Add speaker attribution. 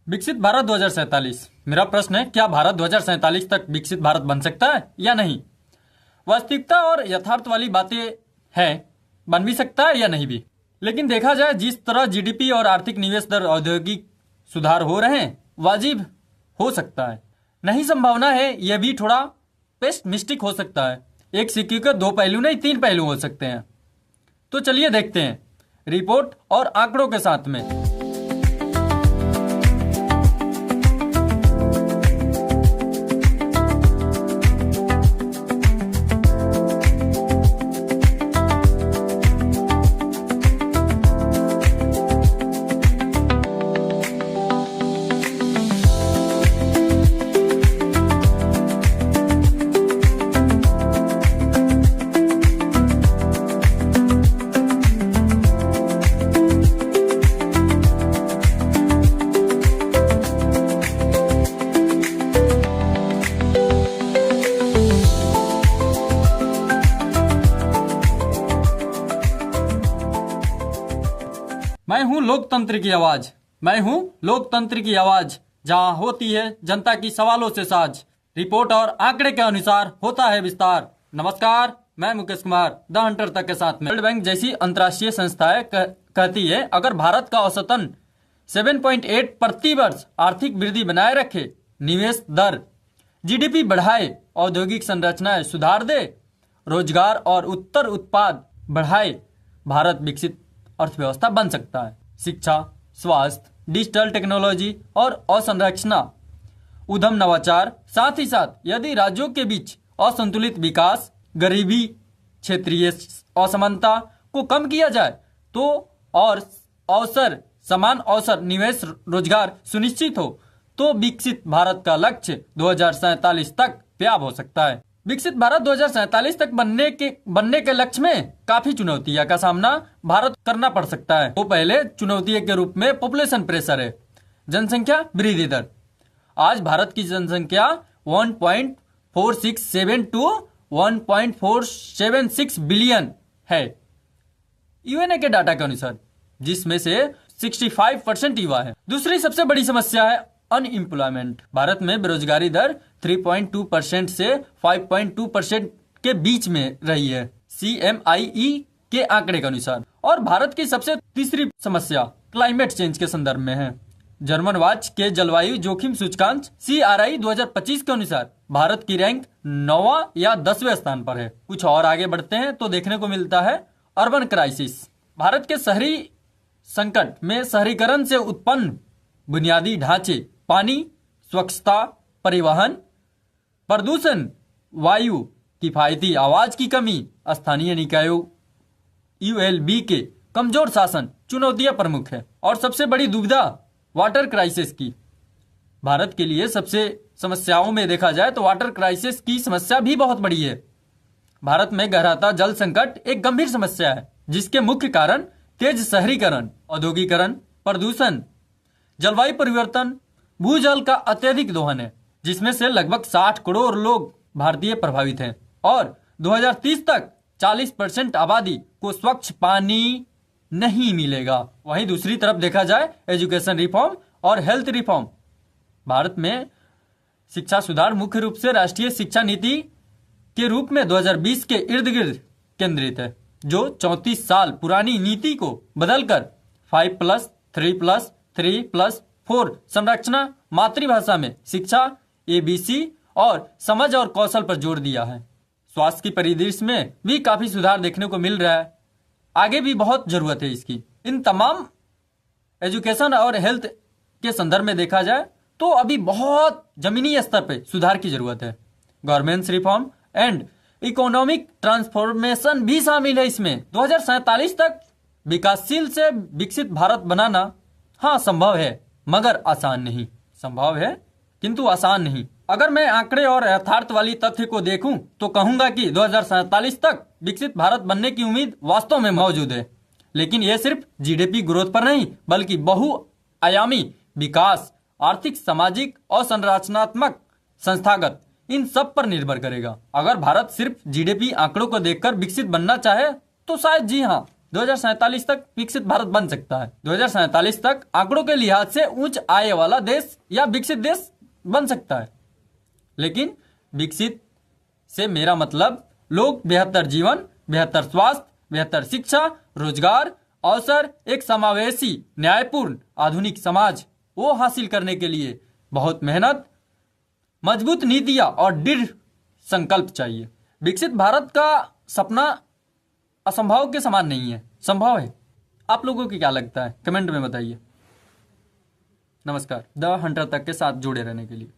Speaker 1: विकसित भारत 2047। मेरा प्रश्न है, क्या भारत 2047 तक विकसित भारत बन सकता है या नहीं? वास्तविकता और यथार्थ वाली बातें हैं, बन भी सकता है या नहीं भी। लेकिन देखा जाए जिस तरह जीडीपी और आर्थिक निवेश दर, औद्योगिक सुधार हो रहे हैं, वाजिब हो सकता है। नहीं, संभावना है, यह भी थोड़ा पेसिमिस्टिक हो सकता है। एक सिक्के के दो पहलू नहीं, तीन पहलू हो सकते हैं। तो चलिए देखते हैं रिपोर्ट और आंकड़ों के साथ में। मैं हूं लोकतंत्र की आवाज, मैं हूं लोकतंत्र की आवाज, जहां होती है जनता की सवालों से साज। रिपोर्ट और आंकड़े के अनुसार होता है विस्तार। नमस्कार, मैं मुकेश कुमार द हंटर तक के साथ में। वर्ल्ड बैंक जैसी अंतर्राष्ट्रीय संस्थाएं कहती है, अगर भारत का औसतन 7.8 प्रति वर्ष आर्थिक वृद्धि बनाए रखे, निवेश दर, जीडीपी बढ़ाए, औद्योगिक संरचनाएं सुधार दे, रोजगार और उत्तर उत्पाद बढ़ाए, भारत विकसित अर्थव्यवस्था बन सकता है। शिक्षा, स्वास्थ्य, डिजिटल टेक्नोलॉजी और अवसंरचना, उद्यम, नवाचार, साथ ही साथ यदि राज्यों के बीच असंतुलित विकास, गरीबी, क्षेत्रीय असमानता को कम किया जाए तो और समान अवसर, निवेश, रोजगार सुनिश्चित हो, तो विकसित भारत का लक्ष्य 2047 तक व्याप्त हो सकता है। विकसित भारत 2047 तक बनने के लक्ष्य में काफी चुनौतियों का सामना भारत करना पड़ सकता है। तो पहले चुनौती के रूप में पॉपुलेशन प्रेशर है, जनसंख्या वृद्धि दर। आज भारत की जनसंख्या 1.467 टू 1.476 बिलियन है, यूएनए के डाटा के अनुसार, जिसमें से 65% युवा है। दूसरी सबसे बड़ी समस्या है अनएम्प्लॉयमेंट। भारत में बेरोजगारी दर 3.2% से 5.2% के बीच में रही है, CMIE के आंकड़े के अनुसार। और भारत की सबसे तीसरी समस्या क्लाइमेट चेंज के संदर्भ में है। जर्मन वाच के जलवायु जोखिम सूचकांक CRI 2025 के अनुसार भारत की रैंक 9वां या 10वें स्थान पर है। कुछ और आगे बढ़ते हैं तो देखने को मिलता है अर्बन क्राइसिस। भारत के शहरी संकट में शहरीकरण से उत्पन्न बुनियादी ढांचे, पानी, स्वच्छता, परिवहन, प्रदूषण, वायु, किफायती आवाज की कमी, स्थानीय निकायों ULB के कमजोर शासन चुनौतियां प्रमुख है। और सबसे बड़ी दुविधा वाटर क्राइसिस की। भारत के लिए सबसे समस्याओं में देखा जाए तो वाटर क्राइसिस की समस्या भी बहुत बड़ी है। भारत में गहराता जल संकट एक गंभीर समस्या है, जिसके मुख्य कारण तेज शहरीकरण, औद्योगिकरण, प्रदूषण, जलवायु परिवर्तन, भूजल का अत्यधिक दोहन है, जिसमें से लगभग 60 करोड़ लोग भारतीय प्रभावित हैं। और 2030 तक 40% आबादी को स्वच्छ पानी नहीं मिलेगा। वहीं दूसरी तरफ देखा जाए एजुकेशन रिफॉर्म और हेल्थ रिफॉर्म। भारत में शिक्षा सुधार मुख्य रूप से राष्ट्रीय शिक्षा नीति के रूप में 2020 के इर्द गिर्द केंद्रित है, जो 34 साल पुरानी नीति को बदलकर 5+3+3+4 संरचना, मातृभाषा में शिक्षा, ABC और समझ और कौशल पर जोर दिया है। स्वास्थ्य की परिदृश्य में भी काफी सुधार देखने को मिल रहा है। आगे भी बहुत जरूरत है इसकी। इन तमाम एजुकेशन और हेल्थ के संदर्भ में देखा जाए तो अभी बहुत जमीनी स्तर पर सुधार की जरूरत है। Governance reform and economic transformation भी शामिल है इसमें। 2047 तक विकासशील से विकसित भारत बनाना हाँ संभव है, मगर आसान नहीं। संभव है किंतु आसान नहीं। अगर मैं आंकड़े और यथार्थ वाली तथ्य को देखूं तो कहूंगा कि 2047 तक विकसित भारत बनने की उम्मीद वास्तव में मौजूद है। लेकिन यह सिर्फ जीडीपी ग्रोथ पर नहीं, बल्कि बहुआयामी विकास, आर्थिक, सामाजिक और संरचनात्मक, संस्थागत, इन सब पर निर्भर करेगा। अगर भारत सिर्फ जीडीपी आंकड़ों को देखकर विकसित बनना चाहे तो शायद जी हाँ, 2047 तक विकसित भारत बन सकता है। 2047 तक आंकड़ों के लिहाज से उच्च आय वाला देश या विकसित देश बन सकता है। लेकिन विकसित से मेरा मतलब लोग बेहतर जीवन, बेहतर स्वास्थ्य, बेहतर शिक्षा, रोजगार अवसर, एक समावेशी, न्यायपूर्ण, आधुनिक समाज वो हासिल करने के लिए बहुत मेहनत, मजबूत नीतियां और दृढ़ संकल्प चाहिए। विकसित भारत का सपना असंभव के समान नहीं है, संभव है। आप लोगों को क्या लगता है कमेंट में बताइए। नमस्कार। द हंटर तक के साथ जुड़े रहने के लिए।